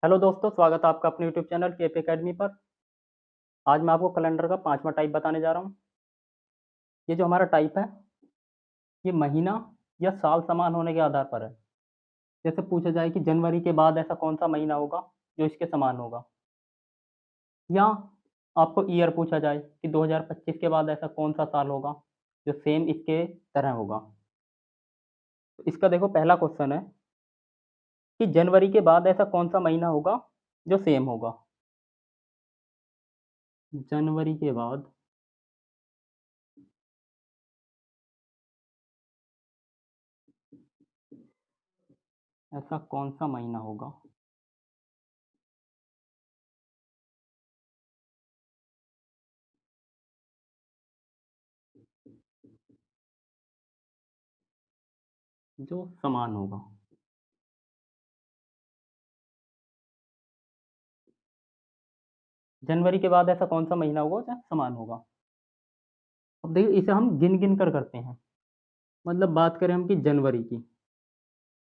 Hello दोस्तों, स्वागत है आपका अपने यूट्यूब चैनल केपी अकेडमी पर। आज मैं आपको कैलेंडर का 5वां टाइप बताने जा रहा हूँ। ये जो हमारा टाइप है, ये महीना या साल समान होने के आधार पर है। जैसे पूछा जाए कि जनवरी के बाद ऐसा कौन-सा महीना होगा जो इसके समान होगा? या आपको ईयर पूछा जाए कि 2025 के बाद ऐसा कौन-सा साल होगा जो सेम इसके तरह होगा? तो इसका देखो पहला क्वेश्चन है कि जनवरी के बाद ऐसा कौन-सा महीना होगा जो सेम होगा? जनवरी के बाद ऐसा कौन-सा महीना होगा जो समान होगा? जनवरी के बाद ऐसा कौन-सा महीना होगा जो समान होगा? अब देखिए इसे हम गिन-गिन कर करते हैं। मतलब बात करें हम कि जनवरी की,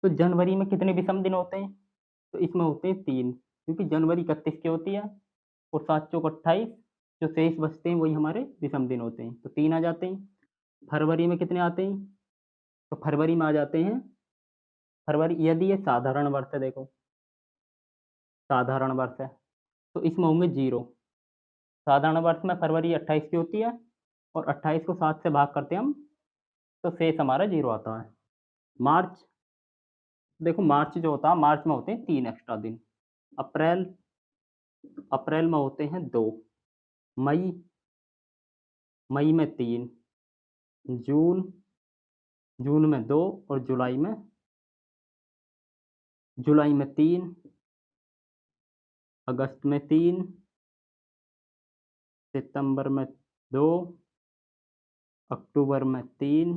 तो जनवरी में कितने विषम दिन होते हैं? तो इसमें होते हैं 3, क्योंकि जनवरी 31 की होती है और 7 चौक 28, जो शेष बचते हैं वही हमारे विषम दिन होते हैं, तो 3 आ जाते हैं। फरवरी में कितने आते हैं? तो फरवरी में आ जाते हैं, फरवरी यदि ये साधारण वर्ष है, देखो साधारण वर्ष है, तो इसमें होंगे 0। साधारण वर्ष में फरवरी 28 की होती है और 28 को 7 से भाग करते हैं हम, तो शेष हमारा 0 आता है। मार्च, देखो मार्च जो होता है, मार्च में होते हैं 3 एक्स्ट्रा दिन। अप्रैल, अप्रैल में होते हैं 2। मई, मई में 3। जून, जून में 2 और जुलाई में 3। अगस्त में 3। सितंबर में 2। अक्टूबर में 3।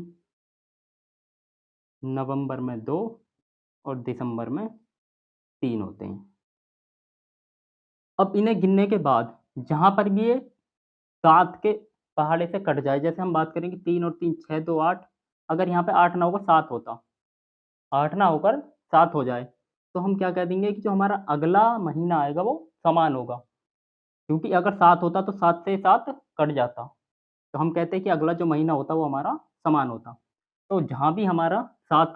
नवंबर में 2 और दिसंबर में 3 होते हैं। अब इन्हें गिनने के बाद जहाँ पर भी ये 7 के पहाड़े से कट जाए, जैसे हम बात करें कि 3 और 3 6 2 8, अगर यहाँ पे 8 ना होकर 7 होता, 8 ना होकर 7 हो जाए, तो हम क्या कह देंगे कि जो हमारा अगला महीना आएगा वो समान होगा। क्योंकि अगर 7 होता तो 7 से 7 कट जाता, तो हम कहते हैं कि अगला जो महीना होता वो हमारा समान होता। तो जहाँ भी हमारा 7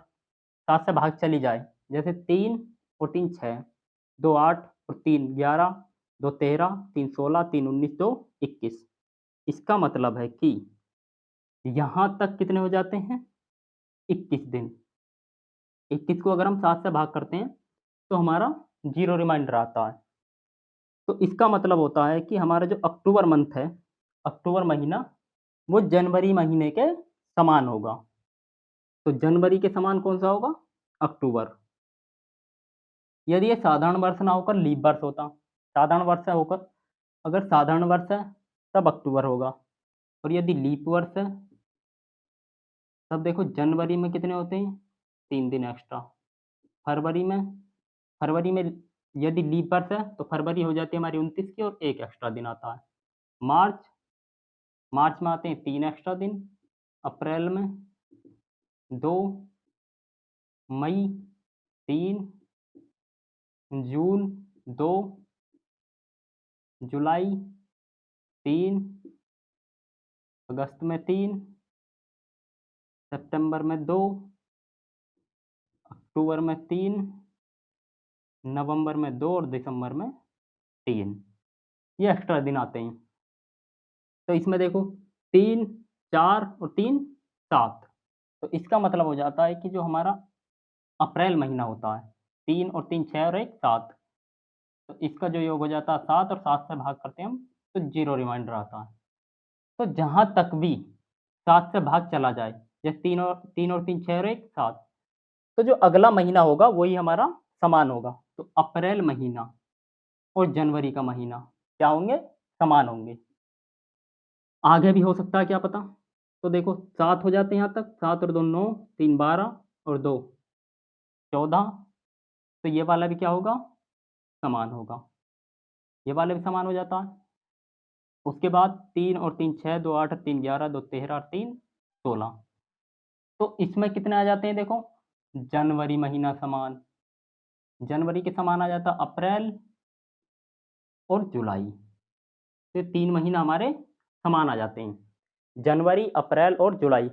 7 से भाग चली जाए, जैसे 3 और 3 6, 2 8 और 3 11, 2 13, 3 16, 3 19, 2 21। इसका मतलब है कि यहाँ तक कितने हो जाते हैं? 21 दिन। 21 को अगर हम 7 से भाग करते हैं, तो हमारा 0 रिमाइंडर आता है। तो इसका मतलब होता है कि हमारा जो अक्टूबर मंथ है, अक्टूबर महीना, वो जनवरी महीने के समान होगा। तो जनवरी के समान कौन-सा होगा? अक्टूबर। यदि ये साधारण वर्ष ना होकर लीप वर्ष होता, साधारण वर्ष होकर, अगर साधारण वर्ष है तब अक्टूबर होगा, और यदि लीप वर्ष है तब देखो जनवरी में कितने होते हैं? 3 दिन एक्स्ट्रा। फरवरी में, फरवरी में यदि लीप वर्ष है तो फरवरी हो जाती है हमारी 29 की और 1 एक्स्ट्रा दिन आता है। मार्च, मार्च में आते हैं 3 एक्स्ट्रा दिन। अप्रैल में 2। मई 3। जून 2। जुलाई 3। अगस्त में 3। सितंबर में 2। अक्टूबर में 3। नवंबर में 2 और दिसंबर में 3। ये एक्स्ट्रा दिन आते हैं। तो इसमें देखो 3, 4 और 3 7, तो इसका मतलब हो जाता है कि जो हमारा अप्रैल महीना होता है, 3 और 3 6 और 1 7, तो इसका जो योग हो जाता है 7 और 7 से भाग करते हैं हम, तो 0 रिमाइंडर आता है। तो जहाँ तक भी 7 से भाग चला जाए, जैसे 3 और 3 6 और 1 7, तो जो अगला महीना होगा वही हमारा समान होगा। तो अप्रैल महीना और जनवरी का महीना क्या होंगे? समान होंगे। आगे भी हो सकता है, क्या पता। तो देखो 7 हो जाते हैं यहाँ तक, 7 और 2 9, 3 12 और 2 14, तो ये वाला भी क्या होगा? समान होगा। ये वाला भी समान हो जाता है। उसके बाद 3 और 3 6, 2 8, 3 11, 2 13 और 3 16, तो इसमें कितने आ जाते हैं देखो? जनवरी महीना समान, जनवरी के समान आ जाता अप्रैल और जुलाई। तो 3 महीना हमारे समान आ जाते हैं। जनवरी, अप्रैल और जुलाई।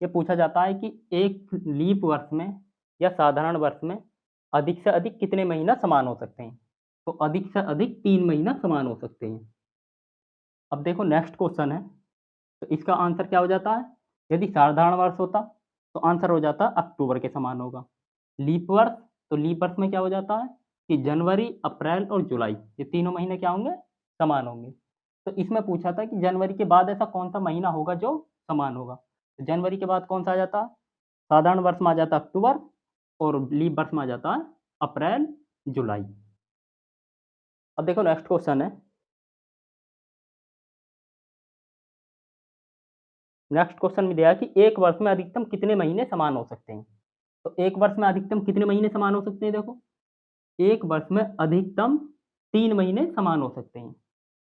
ये पूछा जाता है कि एक लीप वर्ष में या साधारण वर्ष में अधिक से अधिक कितने महीना समान हो सकते हैं? तो अधिक से अधिक 3 महीना समान हो सकते हैं। अब देखो नेक्स्ट क्वेश्चन है, तो इसका आंसर क्या हो जाता है? यदि साधारण वर्ष होता तो आंसर हो जाता अक्टूबर के समान होगा। लीप वर्ष, तो लीप वर्ष में क्या हो जाता है कि जनवरी, अप्रैल और जुलाई ये तीनों महीने क्या होंगे? समान होंगे। तो इसमें पूछा था कि जनवरी के बाद ऐसा कौन सा महीना होगा जो समान होगा? तो जनवरी के बाद कौन सा आ जाता? साधारण वर्ष में आ जाता अक्टूबर और लीप वर्ष में आ जाता है अप्रैल, जुलाई। अब देखो नेक्स्ट क्वेश्चन है। नेक्स्ट क्वेश्चन में दिया है कि एक वर्ष में अधिकतम कितने महीने समान हो सकते हैं? तो एक वर्ष में अधिकतम कितने महीने समान हो सकते हैं? देखो, एक वर्ष में अधिकतम 3 महीने समान हो सकते हैं।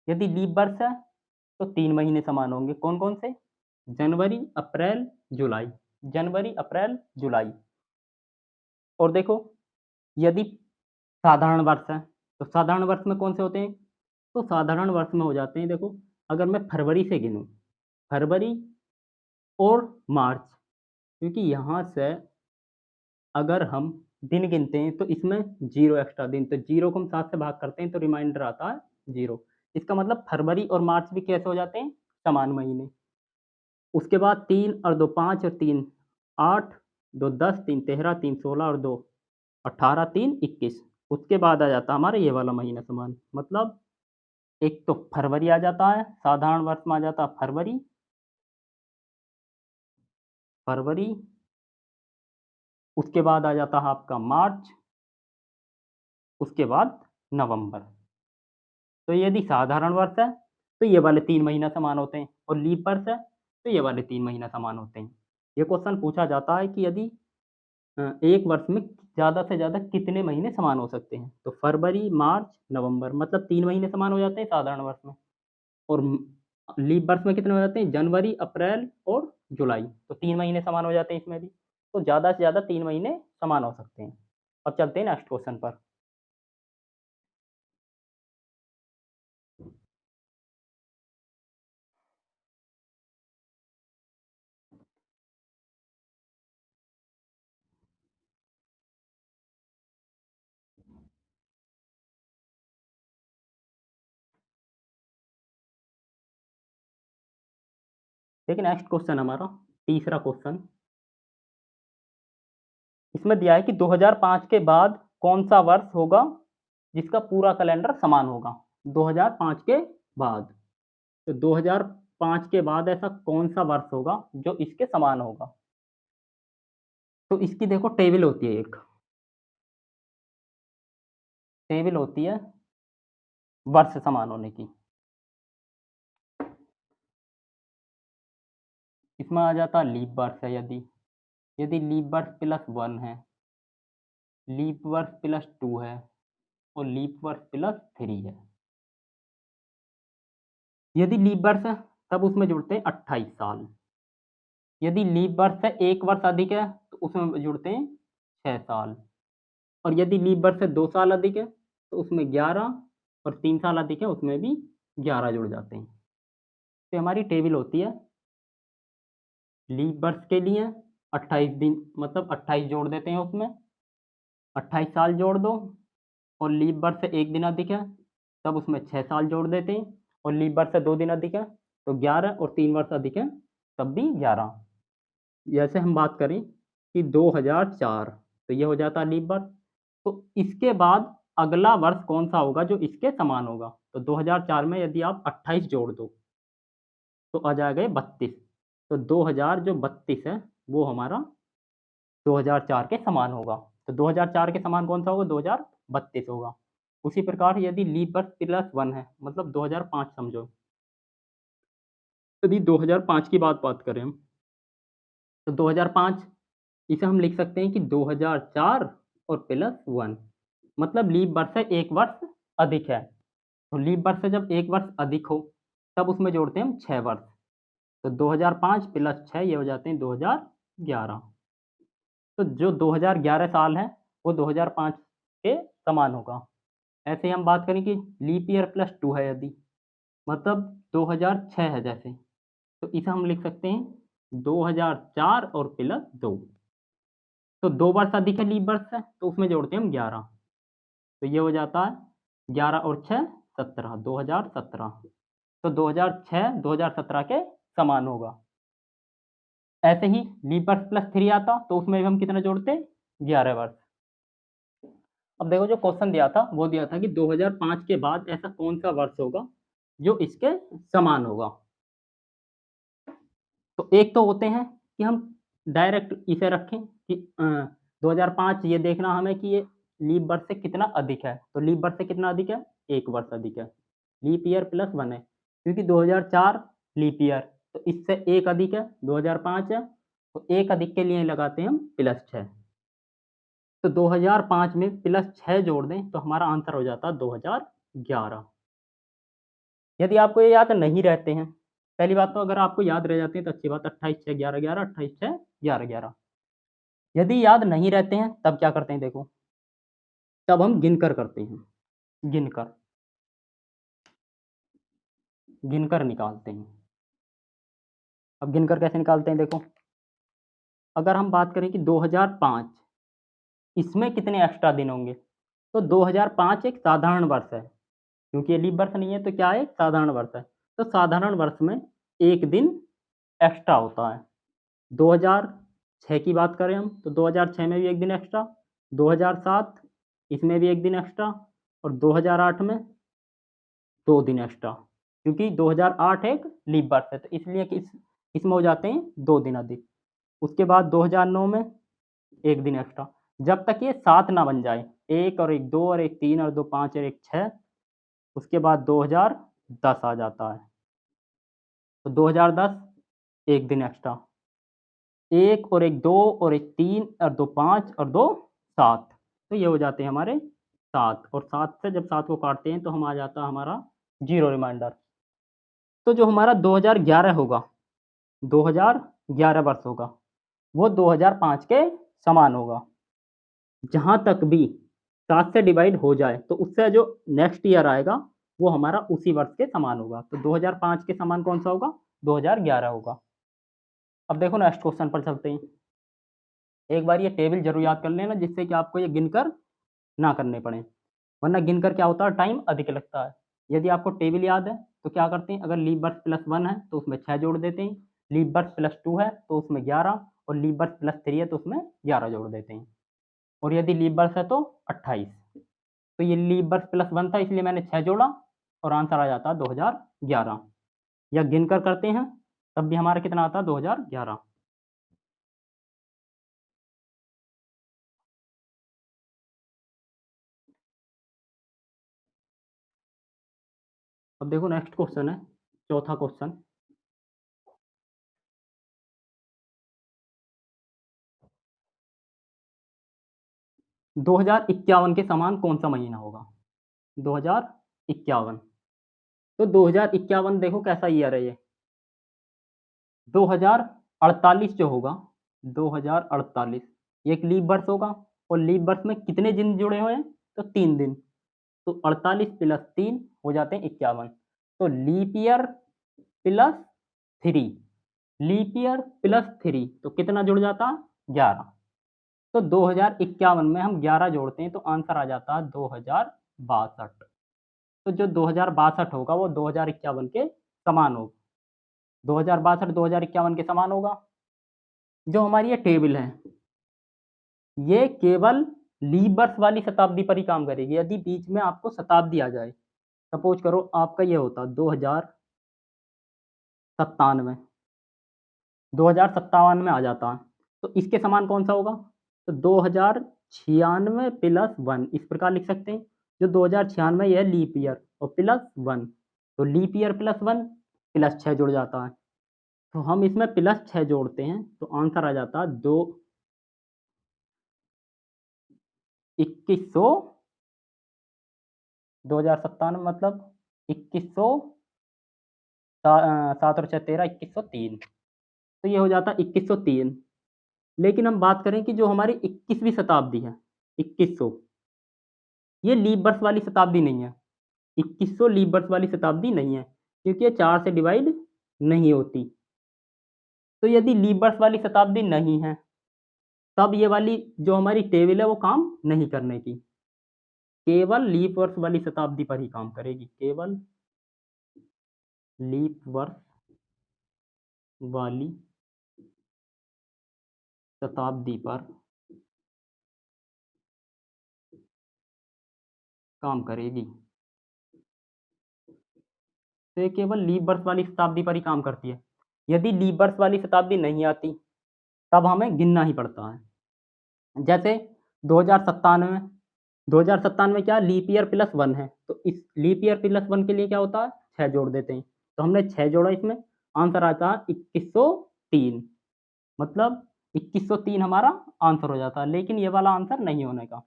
यदि लीप वर्ष है तो 3 महीने समान होंगे। कौन-कौन से? जनवरी, अप्रैल, जुलाई। जनवरी, अप्रैल, जुलाई। और देखो, यदि साधारण वर्ष है, तो साधारण वर्ष में कौन से होते हैं? तो साधारण वर्ष में हो जाते हैं, देखो, अगर मैं फरवरी से गिनूँ, फरवरी और मार्च, क्योंकि यहाँ से अगर हम दिन गिनते हैं तो इसमें 0 एक्स्ट्रा दिन, तो 0 को हम 7 से भाग करते हैं तो रिमाइंडर आता है 0। इसका मतलब फरवरी और मार्च भी कैसे हो जाते हैं? समान महीने। उसके बाद 3 और 2 5 और 3 8, 2 10, 3 13, 3 16 और 2 18, 3 21। उसके बाद आ जाता है हमारा ये वाला महीना समान। मतलब एक तो फरवरी आ जाता है, साधारण वर्ष में आ जाता है फरवरी, फरवरी, उसके बाद आ जाता है आपका मार्च, उसके बाद नवंबर। तो यदि साधारण वर्ष है तो ये वाले 3 महीना समान होते हैं और लीप वर्ष है तो ये वाले 3 महीना समान होते हैं। ये क्वेश्चन पूछा जाता है कि यदि एक वर्ष में ज़्यादा से ज़्यादा कितने महीने समान हो सकते हैं? तो फरवरी, मार्च, नवंबर, मतलब 3 महीने समान हो जाते हैं साधारण वर्ष में। और लीप वर्ष में कितने हो जाते हैं? जनवरी, अप्रैल और जुलाई। तो 3 महीने समान हो जाते हैं इसमें भी। तो ज़्यादा से ज़्यादा 3 महीने समान हो सकते हैं। अब चलते हैं नेक्स्ट क्वेश्चन पर। देखिए नेक्स्ट क्वेश्चन हमारा तीसरा क्वेश्चन। इसमें दिया है कि 2005 के बाद कौन-सा वर्ष होगा जिसका पूरा कैलेंडर समान होगा? 2005 के बाद। तो 2005 के बाद ऐसा कौन-सा वर्ष होगा जो इसके समान होगा? तो इसकी देखो टेबल होती है एक, टेबल होती है वर्ष समान होने की। इसमें आ जाता लीप वर्ष है, यदि यदि लीप वर्ष +1 है, लीप वर्ष +2 है और लीप वर्ष +3 है। यदि लीप वर्ष है तब उसमें जुड़ते हैं 28 साल। यदि लीप वर्ष से 1 वर्ष अधिक है तो उसमें जुड़ते हैं 6 साल। और यदि लीप वर्ष से 2 साल अधिक है तो उसमें 11 और 3 साल अधिक है उसमें भी 11 जुड़ जाते हैं। तो हमारी टेबल होती है लीप वर्ष के लिए 28 दिन, मतलब 28 जोड़ देते हैं उसमें, 28 साल जोड़ दो, और लीप वर्ष से 1 दिन अधिक है तब उसमें 6 साल जोड़ देते हैं, और लीप वर्ष से 2 दिन अधिक है तो 11, और 3 वर्ष अधिक है तब भी 11। जैसे हम बात करें कि 2004, तो ये हो जाता है लीप वर्ष। तो इसके बाद अगला वर्ष कौन सा होगा जो इसके समान होगा? तो 2004 में यदि आप 28 जोड़ दो तो आ जाएगा 32। तो 2000 जो 32 है वो हमारा 2004 के समान होगा। तो 2004 के समान कौन सा होगा? 2032 होगा। उसी प्रकार यदि लीप वर्ष +1 है, मतलब 2005 समझो। यदि 2005 की बात करें हम, तो 2005 इसे हम लिख सकते हैं कि 2004 और +1, मतलब लीप वर्ष से 1 वर्ष अधिक है। तो लीप वर्ष से जब 1 वर्ष अधिक हो तब उसमें जोड़ते हैं हम 6 वर्ष। तो 2005 + 6 ये हो जाते हैं 2011। तो जो 2011 साल है वो 2005 के समान होगा। ऐसे ही हम बात करें कि लीप ईयर प्लस 2 है यदि, मतलब 2006 है जैसे, तो इसे हम लिख सकते हैं 2004 और प्लस 2। तो 2 वर्ष अधिक है लीप वर्ष है, तो उसमें जोड़ते हैं हम 11। तो ये हो जाता है 11 और 6 17, 2017। तो 2006 2017 के समान होगा। ऐसे ही लीप वर्ष प्लस 3 आता, तो उसमें भी हम कितना जोड़ते, 11 वर्ष। अब देखो जो क्वेश्चन दिया था वो दिया था कि 2005 के बाद ऐसा कौन सा वर्ष होगा जो इसके समान होगा। तो एक तो होते हैं कि हम डायरेक्ट इसे रखें कि 2005 ये देखना हमें कि ये लीप वर्ष से कितना अधिक है, तो लीप वर्ष से कितना अधिक है, 1 वर्ष अधिक है, लीप ईयर प्लस 1 है, क्योंकि 2004 लीप ईयर, तो इससे 1 अधिक है, 2005 है, तो 1 अधिक के लिए लगाते हैं हम +6। तो 2005 में +6 जोड़ दें तो हमारा आंसर हो जाता है 2011। यदि आपको ये याद नहीं रहते हैं, पहली बात तो अगर आपको याद रह जाते हैं तो अच्छी बात, 28 6 11 11, 28 6 11 11। यदि याद नहीं रहते हैं तब क्या करते हैं देखो, तब हम गिनकर करते हैं, गिनकर गिनकर निकालते हैं। अब गिनकर कैसे निकालते हैं देखो, अगर हम बात करें कि 2005 इसमें कितने एक्स्ट्रा दिन होंगे, तो 2005 एक साधारण वर्ष है, क्योंकि ये लीप वर्ष नहीं है तो क्या है, साधारण वर्ष है। तो साधारण वर्ष में 1 दिन एक्स्ट्रा होता है। 2006 की बात करें हम तो 2006 में भी 1 दिन एक्स्ट्रा, 2007 इसमें भी 1 दिन एक्स्ट्रा, और 2008 में 2 दिन एक्स्ट्रा, क्योंकि 2008 एक लीप वर्ष है तो इसलिए कि इसमें हो जाते हैं 2 दिन अधिक। उसके बाद 2009 में 1 दिन एक्स्ट्रा, जब तक ये 7 ना बन जाए, 1 और 1 2 और 1 3 और 2 5 और 1 6, उसके बाद 2010 आ जाता है, तो 2010 1 दिन एक्स्ट्रा, 1 और 1 2 और 1 3 और 2 5 और 2 7, तो ये हो जाते हैं हमारे 7, और 7 से जब 7 को काटते हैं तो हम आ जाता है हमारा 0 रिमाइंडर। तो जो हमारा 2011 होगा, 2011 वर्ष होगा, वो 2005 के समान होगा। जहाँ तक भी 7 से डिवाइड हो जाए तो उससे जो नेक्स्ट ईयर आएगा वो हमारा उसी वर्ष के समान होगा। तो 2005 के समान कौन सा होगा, 2011 होगा। अब देखो नेक्स्ट क्वेश्चन पर चलते हैं। एक बार ये टेबल जरूर याद कर लेना, जिससे कि आपको ये गिनकर ना करने पड़े, वरना गिनकर क्या होता है, टाइम अधिक लगता है। यदि आपको टेबल याद है तो क्या करते हैं, अगर लीप वर्ष प्लस 1 है तो उसमें 6 जोड़ देते हैं, लीप वर्ष प्लस 2 है तो उसमें 11, और लीप वर्ष प्लस 3 है तो उसमें 11 जोड़ देते हैं, और यदि लीप वर्ष है तो 28। तो ये लीप वर्ष प्लस 1 था इसलिए मैंने 6 जोड़ा, और आंसर आ जाता है 2011। या गिनकर करते हैं तब भी हमारा कितना आता है, 2011। अब देखो नेक्स्ट क्वेश्चन है, चौथा क्वेश्चन। 2051 के समान कौन सा महीना होगा, 2051। तो 2051 देखो कैसा ईयर है ये, 2048 जो होगा, 2048 ये एक लीप वर्ष होगा, और लीप वर्ष में कितने दिन जुड़े हुए हैं, तो 3 दिन, तो 48 प्लस 3 हो जाते हैं 51। तो leap year plus 3, leap year plus 3 तो कितना जुड़ जाता, 11। तो 2051 में हम 11 जोड़ते हैं तो आंसर आ जाता है 2062। तो जो 2062 होगा वो 2051 के समान होगा, 2062 2051 के समान होगा। जो हमारी ये टेबल है ये केवल लीप वर्ष वाली शताब्दी पर ही काम करेगी। यदि बीच में आपको शताब्दी आ जाए, सपोज करो आपका ये होता 2097, 2057 में आ जाता है, तो इसके समान कौन सा होगा, तो 2096 प्लस 1 इस प्रकार लिख सकते हैं। जो 2096 यह लीप ईयर और प्लस 1, तो लीप ईयर प्लस 1 प्लस 6 जुड़ जाता है, तो हम इसमें प्लस 6 जोड़ते हैं तो आंसर आ जाता है 2100, 2097 मतलब 2100, 7 और 6 13, 2103, तो ये हो जाता है 2103। लेकिन हम बात करें कि जो हमारी 21वीं शताब्दी है, 2100, ये लीप वर्ष वाली शताब्दी नहीं है, 2100 लीप वर्ष वाली शताब्दी नहीं है, क्योंकि ये 4 से डिवाइड नहीं होती। तो यदि लीप वर्ष वाली शताब्दी नहीं है, तब ये वाली जो हमारी टेबल है वो काम नहीं करने की, केवल लीप वर्ष वाली शताब्दी पर ही काम करेगी, केवल लीप वर्ष वाली शताब्दी पर काम करेगी। तो ये केवल लीप वर्ष वाली शताब्दी पर ही काम करती है। यदि लीप वर्ष वाली शताब्दी नहीं आती, तब हमें गिनना ही पड़ता है। जैसे 2097 2097 क्या लीप ईयर प्लस 1 है, तो इस लीप ईयर प्लस 1 के लिए क्या होता है, 6 जोड़ देते हैं। तो हमने 6 जोड़ा, इसमें आंसर आता है 2103, मतलब 2103 हमारा आंसर हो जाता है। लेकिन ये वाला आंसर नहीं होने का,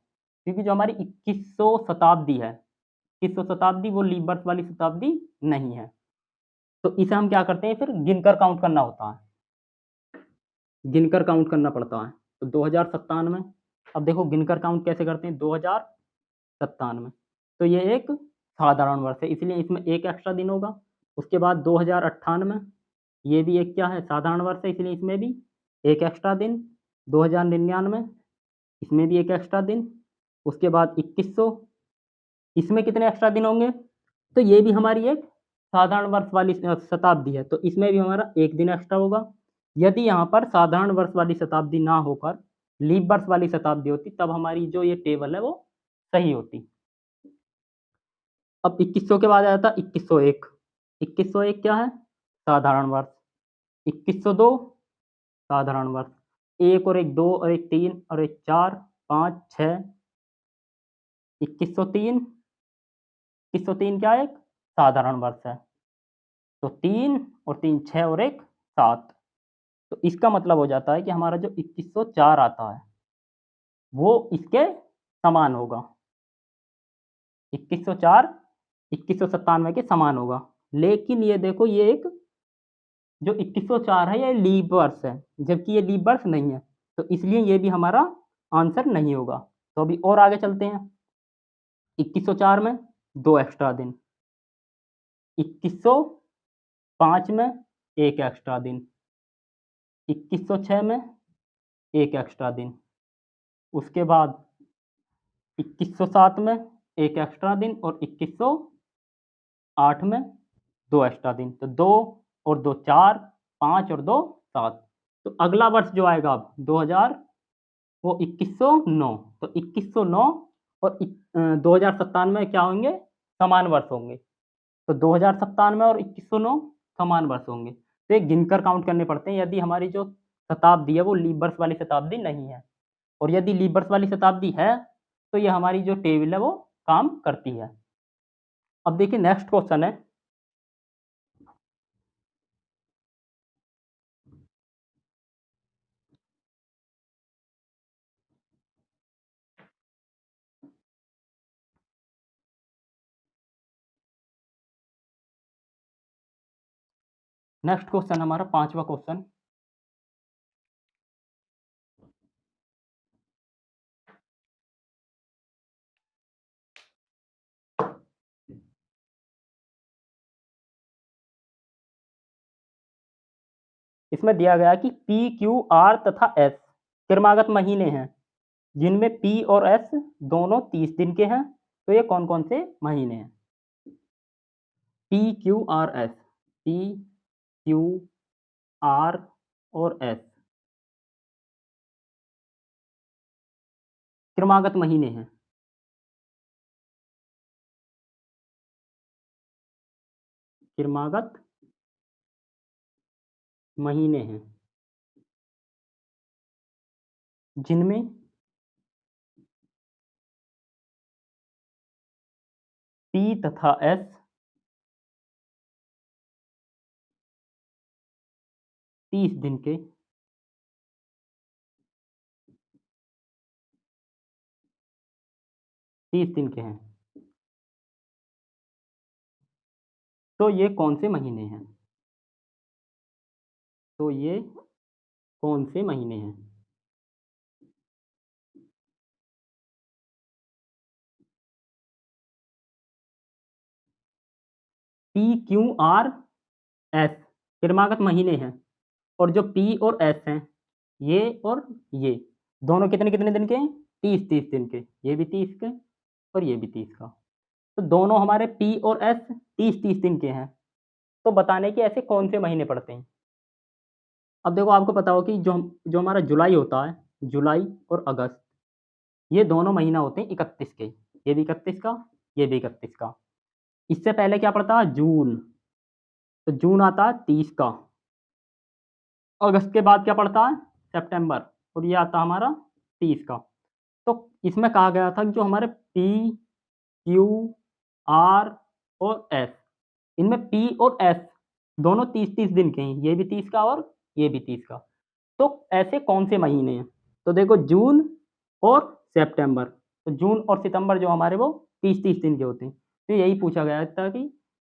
क्योंकि जो हमारी 2100 शताब्दी है, 2100 शताब्दी वो लीप वर्ष वाली शताब्दी नहीं है। तो इसे हम क्या करते हैं, फिर गिनकर काउंट करना होता है, गिनकर काउंट करना पड़ता है। तो 2097, अब देखो गिनकर काउंट कैसे करते हैं, 2097, तो ये एक साधारण वर्ष है, इसलिए इसमें एक एक्स्ट्रा दिन होगा। उसके बाद 2098, ये भी एक क्या है, साधारण वर्ष है, इसलिए इसमें भी एक एक्स्ट्रा दिन। 2099, इसमें भी एक एक्स्ट्रा दिन। उसके बाद 2100, इसमें कितने एक्स्ट्रा दिन होंगे, तो ये भी हमारी एक साधारण वर्ष वाली शताब्दी है, तो इसमें भी हमारा एक दिन एक्स्ट्रा होगा। यदि यहाँ पर साधारण वर्ष वाली शताब्दी ना होकर लीप वर्ष वाली शताब्दी होती, तब हमारी जो ये टेबल है वो सही होती। अब 2100 के बाद आया था 2101। 2101 क्या है, साधारण वर्ष। 2102 साधारण वर्ष, एक और एक 2 और एक 3 और एक 4 5 6। 2103, 2103 क्या है, एक साधारण वर्ष है, तो 3 और 3 6 और एक 7। तो इसका मतलब हो जाता है कि हमारा जो 2104 आता है वो इसके समान होगा, 2104 2197 के समान होगा। लेकिन ये देखो, ये एक जो 2104 है ये लीप वर्ष है, जबकि ये लीप वर्ष नहीं है, तो इसलिए ये भी हमारा आंसर नहीं होगा। तो अभी और आगे चलते हैं। 2104 में 2 एक्स्ट्रा दिन, 2105 में एक एक्स्ट्रा दिन, 2106 में एक एक्स्ट्रा दिन। उसके बाद 2107 में एक एक्स्ट्रा दिन और 2108 में 2 एक्स्ट्रा दिन। तो 2 और 2 4, 5 और 2 7। तो अगला वर्ष जो आएगा अब 2000, वो 2109। तो 2109 और 2097 में क्या होंगे, समान वर्ष होंगे। तो 2097 और 2109 समान वर्ष होंगे। तो ये गिनकर काउंट करने पड़ते हैं, यदि हमारी जो शताब्दी है वो लीप वर्ष वाली शताब्दी नहीं है। और यदि लीप वर्ष वाली शताब्दी है, तो ये हमारी जो टेबल है वो काम करती है। अब देखिए नेक्स्ट क्वेश्चन है, नेक्स्ट क्वेश्चन हमारा 5वां क्वेश्चन। इसमें दिया गया कि पी क्यू आर तथा एस क्रमागत महीने हैं, जिनमें पी और एस दोनों 30 दिन के हैं। तो ये कौन कौन से महीने हैं, P Q R S, P Q R और एस क्रमागत महीने हैं। क्रमागत महीने हैं, जिनमें पी तथा एस 30 दिन के 30 दिन के हैं। तो ये कौन से महीने हैं, तो ये कौन से महीने हैं। PQRS क्रमागत महीने हैं, और जो P और S हैं ये और ये दोनों कितने कितने दिन के हैं? 30-30 दिन के। ये भी 30 के और ये भी 30 का। तो दोनों हमारे P और S 30-30 दिन के हैं। तो बताने कि ऐसे कौन से महीने पड़ते हैं। अब देखो आपको पता हो कि जो हमारा जुलाई होता है, जुलाई और अगस्त, ये दोनों महीना होते हैं 31 के। ये भी 31 का, ये भी 31 का। इससे पहले क्या पड़ता है? जून। तो जून आता है 30 का। अगस्त के बाद क्या पड़ता है? सितंबर। और ये आता है हमारा 30 का। तो इसमें कहा गया था कि जो हमारे P, Q, R और S, इनमें P और S दोनों 30-30 दिन के हैं। ये भी 30 का और ये भी 30 का। तो ऐसे कौन से महीने हैं? तो देखो जून और सितंबर। तो जून और सितंबर जो हमारे वो 30-30 दिन के होते हैं। तो यही पूछा गया था कि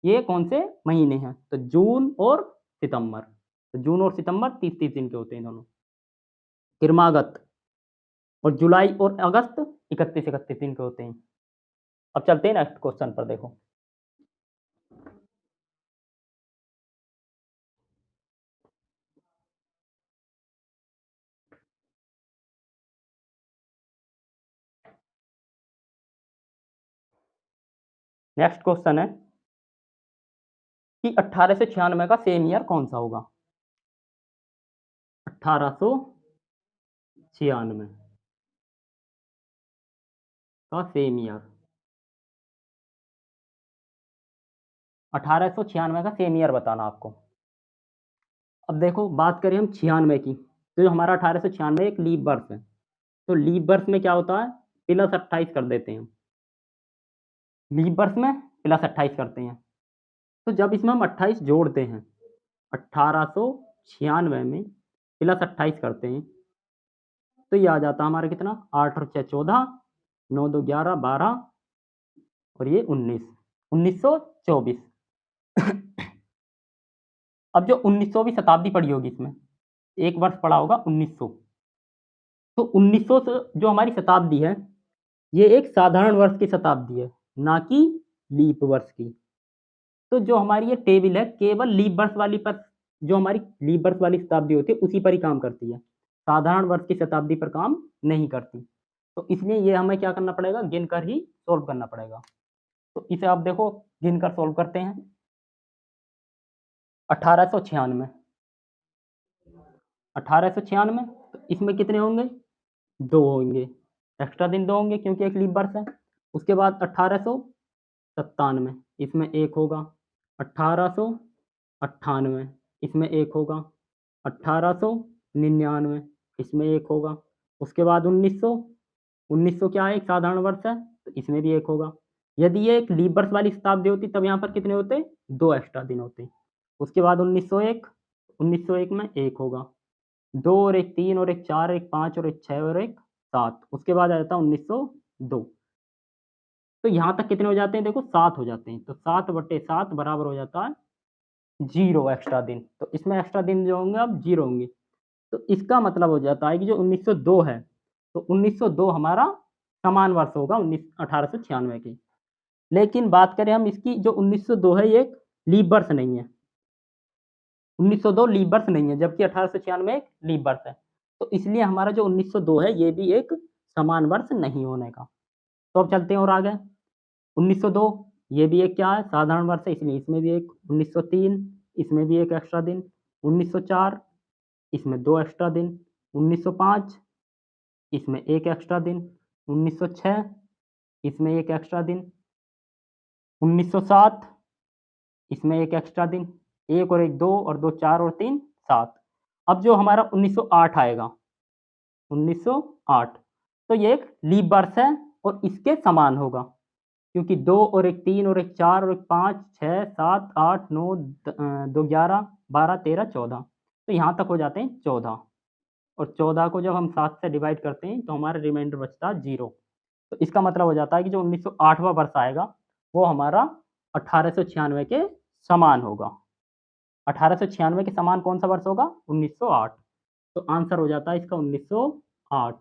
ये कौन से महीने हैं। तो जून और सितंबर। तो जून और सितंबर 30-30 दिन के होते हैं दोनों क्रमागत। और जुलाई और अगस्त 31-31 दिन के होते हैं। अब चलते हैं नेक्स्ट क्वेश्चन पर। देखो नेक्स्ट क्वेश्चन है कि 1896 का सेम ईयर कौन सा होगा? 1896 का सेम ईयर। 1896 का सेम ईयर बताना आपको। अब देखो बात करें हम 96 की, तो जो हमारा 1896 एक लीप वर्ष है। तो लीप वर्ष में क्या होता है? +28 कर देते हैं। लीप वर्ष में +28 करते हैं। तो जब इसमें हम 28 जोड़ते हैं, 1896 में +28 करते हैं, तो ये आ जाता हमारा कितना? 8 और 6 14, 9 2 11 12 और ये 19, 1924। अब जो 1900वीं शताब्दी पड़ी होगी, इसमें एक वर्ष पड़ा होगा 1900। तो 1900 से जो हमारी शताब्दी है, ये एक साधारण वर्ष की शताब्दी है, ना कि लीप वर्ष की। तो जो हमारी ये टेबल है केवल लीप वर्ष वाली पर, जो हमारी लीप वर्ष वाली शताब्दी होती है उसी पर ही काम करती है, साधारण वर्ष की शताब्दी पर काम नहीं करती। तो इसलिए ये हमें क्या करना पड़ेगा? गिनकर ही सोल्व करना पड़ेगा। तो इसे आप देखो गिनकर सोल्व करते हैं। 1896, 1896, तो इसमें कितने होंगे? 2 होंगे। एक्स्ट्रा दिन 2 होंगे क्योंकि एक लीप वर्ष है। उसके बाद 1897, इसमें 1 होगा। 1898, इसमें 1 होगा। 1899, इसमें 1 होगा। उसके बाद 1900, 1900 क्या है? एक साधारण वर्ष है, तो इसमें भी 1 होगा। यदि ये एक लीप वर्ष वाली शताब्दी होती तब यहाँ पर कितने होते? 2 एक्स्ट्रा दिन होते। उसके बाद 1901, 1901 में 1 होगा। 2 और 1 3 और 1 4, 1 5 और 1 6 और 1 7। उसके बाद आ जाता है 1902। तो यहाँ तक कितने हो जाते हैं? देखो 7 हो जाते हैं। तो 7/7 बराबर हो जाता है 0 एक्स्ट्रा दिन। तो इसमें एक्स्ट्रा दिन जो होंगे अब 0 होंगे। तो इसका मतलब हो जाता है कि जो 1902 है, तो 1902 हमारा समान वर्ष होगा 1896 की। लेकिन बात करें हम इसकी, जो 1902 है ये एक लीप वर्ष नहीं है। 1902 लीप वर्ष नहीं है, जबकि 1896 एक लीप वर्ष है। तो इसलिए हमारा जो 1902 है ये भी एक समान वर्ष नहीं होने का। तो अब चलते हैं और आगे। 1902 ये भी एक क्या है? साधारण वर्ष है, इसलिए इसमें भी एक। 1903 इसमें भी एक एक्स्ट्रा दिन। 1904 इसमें 2 एक्स्ट्रा दिन। 1905 इसमें 1 एक्स्ट्रा दिन। 1906 इसमें 1 एक्स्ट्रा दिन। 1907 इसमें 1 एक्स्ट्रा दिन। 1 और 1 2 और 2 4 और 3 7। अब जो हमारा 1908 आएगा, 1908, तो ये एक लीप वर्ष है और इसके समान होगा, क्योंकि 2 और 1 3 और 1 4 और 1 5 6 7 8 9 2 11 12 13 14। तो यहाँ तक हो जाते हैं 14। और 14 को जब हम 7 से डिवाइड करते हैं तो हमारा रिमाइंडर बचता है 0। तो इसका मतलब हो जाता है कि जो 1908वां वर्ष आएगा वो हमारा 1896 के समान होगा। 1896 के समान कौन सा वर्ष होगा? 1908। तो आंसर हो जाता है इसका 1908।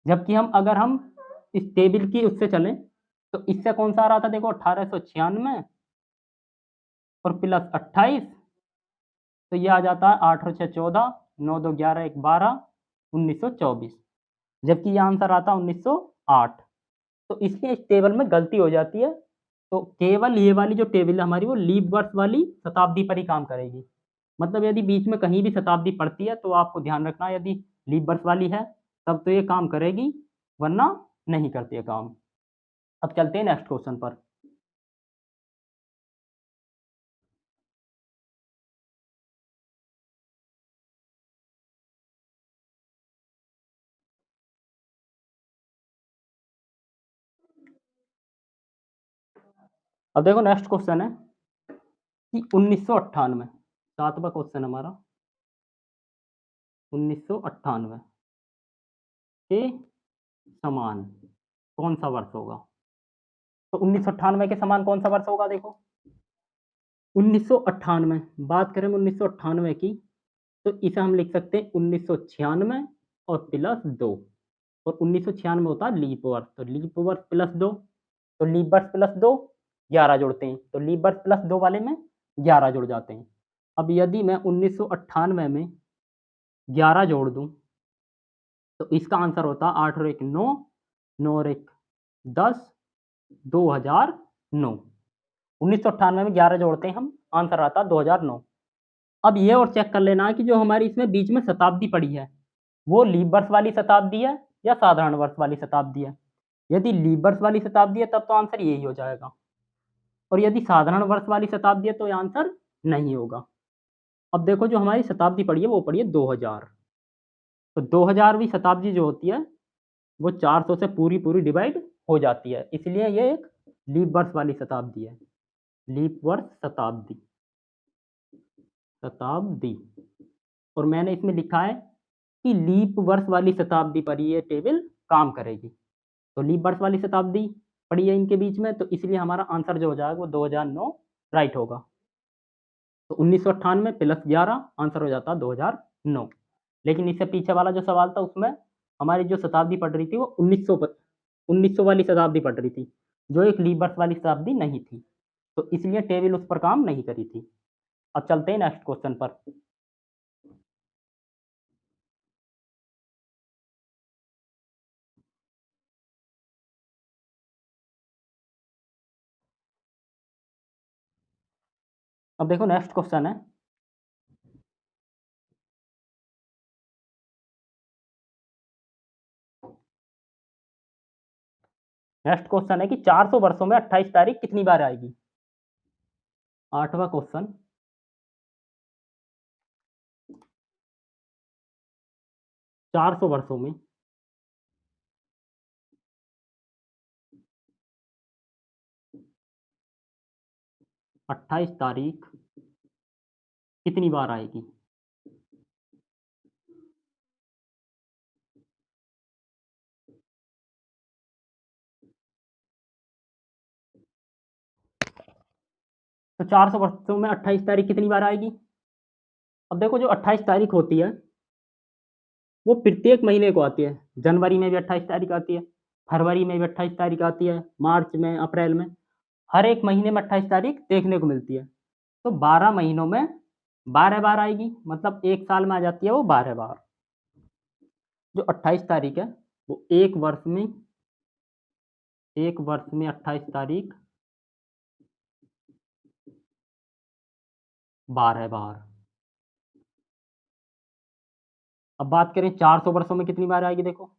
जबकि अगर हम इस टेबल की उससे चलें, तो इससे कौन सा आ रहा था? देखो 1896 और प्लस 28, तो ये आ जाता है 8 और 6 14, 9 2 11 1 12, 1924, जबकि ये आंसर आता है 1908। तो इसलिए इस टेबल में गलती हो जाती है। तो केवल ये वाली जो टेबल है हमारी वो लीप वर्ष वाली शताब्दी पर ही काम करेगी। मतलब यदि बीच में कहीं भी शताब्दी पड़ती है तो आपको ध्यान रखना, यदि लीप वर्ष वाली है तब तो ये काम करेगी, वरना नहीं करती है काम। अब चलते हैं नेक्स्ट क्वेश्चन पर। अब देखो नेक्स्ट क्वेश्चन है कि 1998, सातवां क्वेश्चन हमारा, 1998 के समान कौन सा वर्ष होगा? तो 1998 के समान कौन सा वर्ष होगा? देखो 1998, बात करें 1998 की, तो इसे हम लिख सकते हैं 1996 और प्लस 2। और 1996 होता है लीप वर्ष, तो लीप वर्ष प्लस 2, तो लीप वर्ष प्लस 2 11 जोड़ते हैं, तो लीप वर्ष प्लस 2 वाले में 11 जुड़ जाते हैं। अब यदि मैं 1998 में 11 जोड़ दूं तो इसका आंसर होता 8 और 1 9, 9 और 1 10, 2009। 1998 में 11 जोड़ते हैं हम, आंसर आता 2009। अब ये और चेक कर लेना है कि जो हमारी इसमें बीच में शताब्दी पड़ी है वो लीप वर्ष वाली शताब्दी है या साधारण वर्ष वाली शताब्दी है। यदि लीप वर्ष वाली शताब्दी है तब तो आंसर यही हो जाएगा, और यदि साधारण वर्ष वाली शताब्दी है तो ये आंसर नहीं होगा। अब देखो जो हमारी शताब्दी पड़ी है वो पड़ी है 2000, तो 2000वीं शताब्दी जो होती है वो 400 से पूरी पूरी डिवाइड हो जाती है, इसलिए ये एक लीप वर्ष वाली शताब्दी है। लीप वर्ष शताब्दी, शताब्दी। और मैंने इसमें लिखा है कि लीप वर्ष वाली शताब्दी पर ये टेबल काम करेगी। तो लीप वर्ष वाली शताब्दी पड़ी है इनके बीच में, तो इसलिए हमारा आंसर जो हो जाएगा वो 2009 राइट होगा। तो 1998 प्लस 11 आंसर हो जाता है 2009। लेकिन इससे पीछे वाला जो सवाल था उसमें हमारी जो शताब्दी पड़ रही थी वो 1900 वाली शताब्दी पड़ रही थी, जो एक लीप वर्ष वाली शताब्दी नहीं थी, तो इसलिए टेबल उस पर काम नहीं करी थी। अब चलते हैं नेक्स्ट क्वेश्चन पर। अब देखो नेक्स्ट क्वेश्चन है, नेक्स्ट क्वेश्चन है कि 400 वर्षों में 28 तारीख कितनी बार आएगी? आठवां क्वेश्चन, 400 वर्षों में 28 तारीख कितनी बार आएगी? तो 400 वर्षों में 28 तारीख कितनी बार आएगी? अब देखो जो 28 तारीख होती है वो प्रत्येक महीने को आती है। जनवरी में भी 28 तारीख आती है, फरवरी में भी 28 तारीख आती है, मार्च में, अप्रैल में, हर एक महीने में 28 तारीख देखने को मिलती है। तो 12 महीनों में 12 बार आएगी, मतलब एक साल में आ जाती है वो 12 बार। जो 28 तारीख है वो एक वर्ष में 28 तारीख 12 बार। अब बात करें 400 वर्षों में कितनी बार आएगी, देखो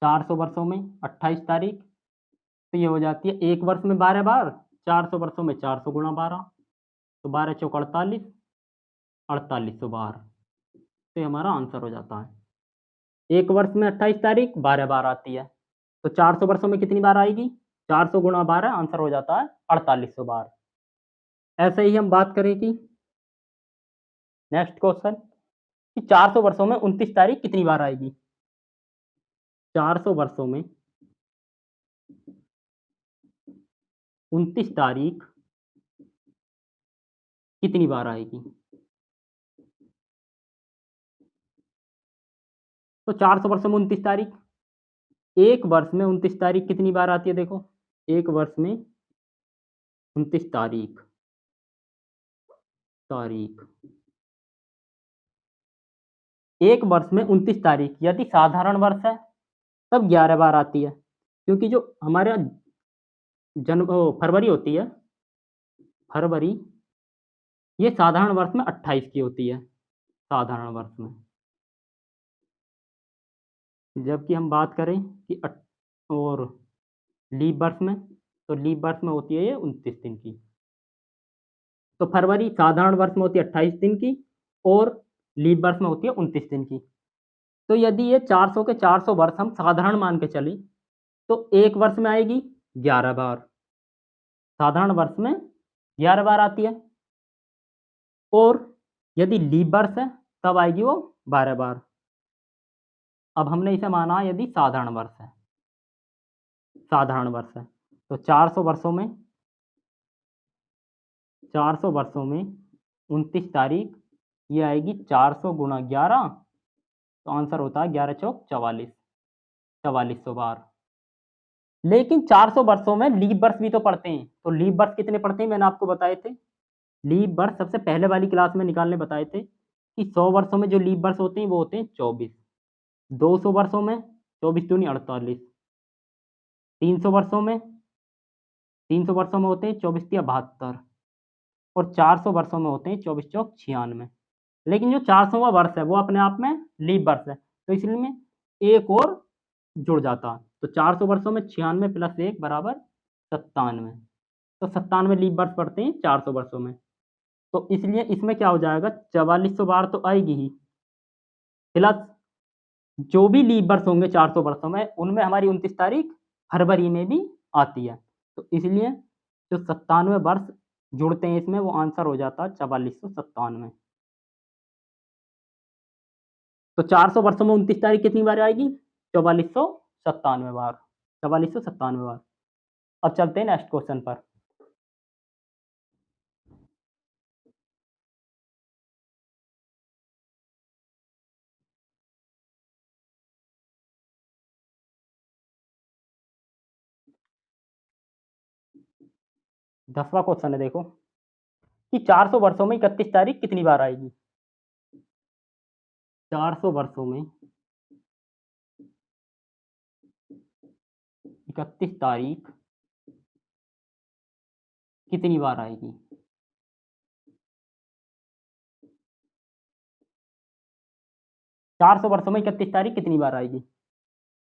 400 वर्षों में 28 तारीख, तो ये हो जाती है एक वर्ष में 12 बार, 400 वर्षों में 400 गुणा 12, तो 12 चौक 48, 4800 बार। तो ये हमारा आंसर हो जाता है। एक वर्ष में 28 तारीख 12 बार आती है, तो 400 वर्षों में कितनी बार आएगी? 400 गुणा 12, आंसर हो जाता है 4800 बार। ऐसे ही हम बात करें कि नेक्स्ट क्वेश्चन कि 400 वर्षों में 29 तारीख कितनी बार आएगी? 400 वर्षों में 29 तारीख कितनी बार आएगी? तो 400 वर्षों में 29 तारीख, एक वर्ष में 29 तारीख कितनी बार आती है? देखो एक वर्ष में 29 तारीख तारीख एक वर्ष में 29 तारीख यदि साधारण वर्ष है तब 11 बार आती है, क्योंकि जो हमारे फरवरी होती है, फरवरी ये साधारण वर्ष में 28 की होती है, साधारण वर्ष में। जबकि हम बात करें कि और लीप वर्ष में, तो लीप वर्ष में होती है ये 29 दिन की। तो फरवरी साधारण वर्ष में होती है 28 दिन की और लीप वर्ष में होती है 29 दिन की। तो यदि ये 400 के 400 वर्ष हम साधारण मान के चले तो एक वर्ष में आएगी 11 बार, साधारण वर्ष में 11 बार आती है, और यदि लीप वर्ष है तब आएगी वो 12 बार। अब हमने इसे माना यदि साधारण वर्ष है, साधारण वर्ष है तो 400 वर्षों में 29 तारीख ये आएगी 400 गुणा 11, तो आंसर होता है 11 चौक 44, 4400 बार। लेकिन 400 वर्षों में लीप वर्ष भी तो पढ़ते हैं, तो लीप वर्ष कितने पढ़ते हैं मैंने आपको बताए थे, लीप वर्ष सबसे पहले वाली क्लास में निकालने बताए थे कि 100 वर्षों में जो लीप वर्ष होते हैं वो होते हैं 24, 200 वर्षों में 24 दूनी 48, 300 वर्षों में 300 वर्षों में होते हैं 24 तिया 72, और 400 वर्षों में होते हैं 24 चौक 96। लेकिन जो 400वां वर्ष है वो अपने आप में लीप वर्ष है, तो इसलिए में एक और जुड़ जाता, तो 400 वर्षों में 96 प्लस 1 बराबर 97, तो 97 लीप वर्ष पढ़ते हैं 400 वर्षों में, तो इसलिए इसमें क्या हो जाएगा 4400 बार तो आएगी ही, प्लस जो भी लीप वर्ष होंगे 400 वर्षों में उनमें हमारी 29 तारीख फरवरी में भी आती है, तो इसलिए जो 97 वर्ष जुड़ते हैं इसमें वो आंसर हो जाता है 4497। तो 400 वर्षों में 29 तारीख कितनी बार आएगी 4497 बार, 4497 बार। अब चलते हैं नेक्स्ट क्वेश्चन पर। दसवां क्वेश्चन है, देखो कि 400 वर्षों में 31 तारीख कितनी बार आएगी, 400 वर्षों में 31 तारीख कितनी बार आएगी। 400 वर्षों में 31 तारीख कितनी बार आएगी।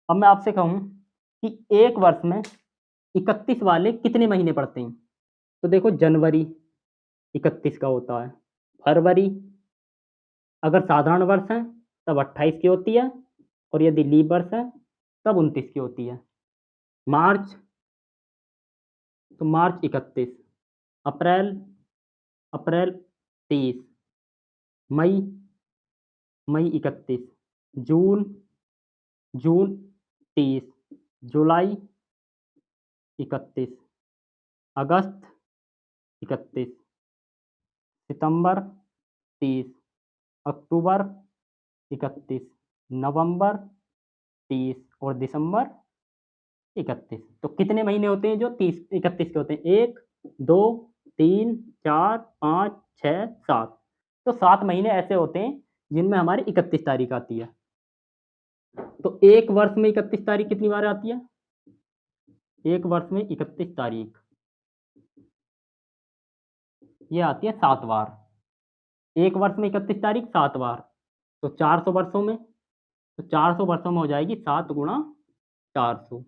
अब मैं आपसे कहूं कि एक वर्ष में 31 वाले कितने महीने पड़ते हैं, तो देखो जनवरी 31 का होता है, फरवरी अगर साधारण वर्ष है तब 28 की होती है, और यदि लीप वर्ष है तब 29 की होती है। मार्च तो मार्च 31, अप्रैल अप्रैल 30, मई मई 31, जून जून 30, जुलाई 31, अगस्त 31, सितंबर 30, अक्टूबर 31, नवंबर 30 और दिसंबर 31। तो कितने महीने होते हैं जो 31 के होते हैं, 1 2 3 4 5 6 7, तो 7 महीने ऐसे होते हैं जिनमें हमारी 31 तारीख आती है। तो एक वर्ष में 31 तारीख कितनी बार आती है, एक वर्ष में 31 तारीख ये आती है 7 बार, एक वर्ष में 31 तारीख 7 बार, तो 400 वर्षों में, तो 400 वर्षों में हो जाएगी 7 गुणा 400,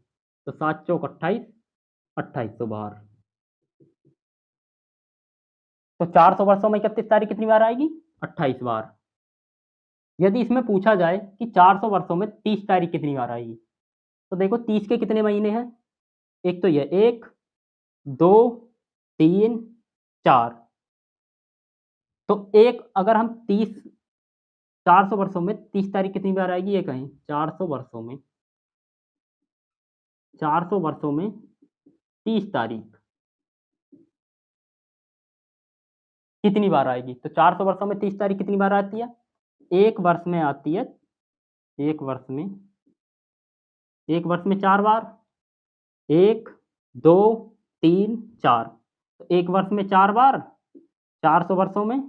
तो 7 चौक 28, 2800 बार। तो 400 वर्षों में 31 तारीख कितनी बार आएगी, 28 बार। यदि इसमें पूछा जाए कि 400 वर्षों में 30 तारीख कितनी बार आएगी, तो देखो 30 के कितने महीने हैं, एक तो ये 1 2 3 4, तो एक अगर हम 400 वर्षों में 30 तारीख कितनी बार आएगी ये कहें, 400 वर्षों में 30 तारीख कितनी बार आएगी, तो 400 वर्षों में 30 तारीख कितनी बार आती है, एक वर्ष में आती है, एक वर्ष में 4 बार, 1 2 3 4, तो एक वर्ष में 4 बार, 400 वर्षों में,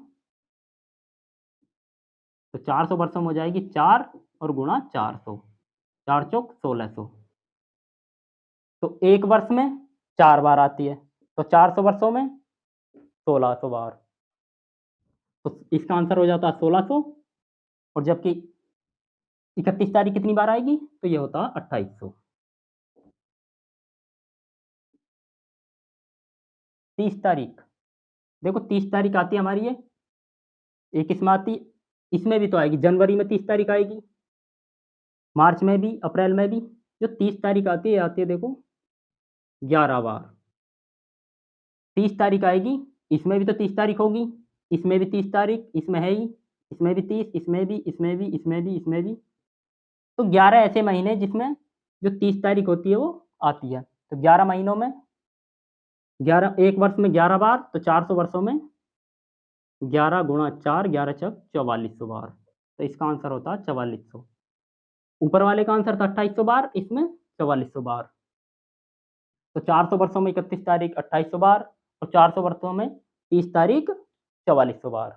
तो 400 वर्षों में हो जाएगी 4 और गुणा 400, 4 चौक 1600। तो एक वर्ष में 4 बार आती है, तो 400 वर्षों में 1600 बार, तो इसका आंसर हो जाता है 1600। और जबकि 31 तारीख कितनी बार आएगी, तो ये होता है 2800। 30 तारीख, देखो 30 तारीख आती है हमारी, ये किसमें आती, इसमें भी तो आएगी, जनवरी में 30 तारीख आएगी, मार्च में भी, अप्रैल में भी। जो 30 तारीख आती है देखो 11 बार, 30 तारीख आएगी, इसमें भी तो 30 तारीख होगी, इसमें भी 30 तारीख, इसमें है ही, इसमें भी 30, इसमें भी, इसमें भी, इसमें भी, इसमें भी। तो 11 ऐसे महीने जिसमें जो 30 तारीख होती है वो आती है। तो 11 महीनों में 11, एक वर्ष में 11 बार, तो 400 वर्षों में 11 गुणा 4, 11 चक 4400 बार। तो इसका आंसर होता है 4400। ऊपर वाले का आंसर था 2800 बार, इसमें 4400 बार। तो 400 वर्षों में 31 तारीख 2800 बार, और 400 वर्षों में 30 तारीख 4400 बार।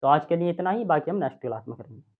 तो आज के लिए इतना ही, बाकी हम नेक्स्ट क्लास में करेंगे।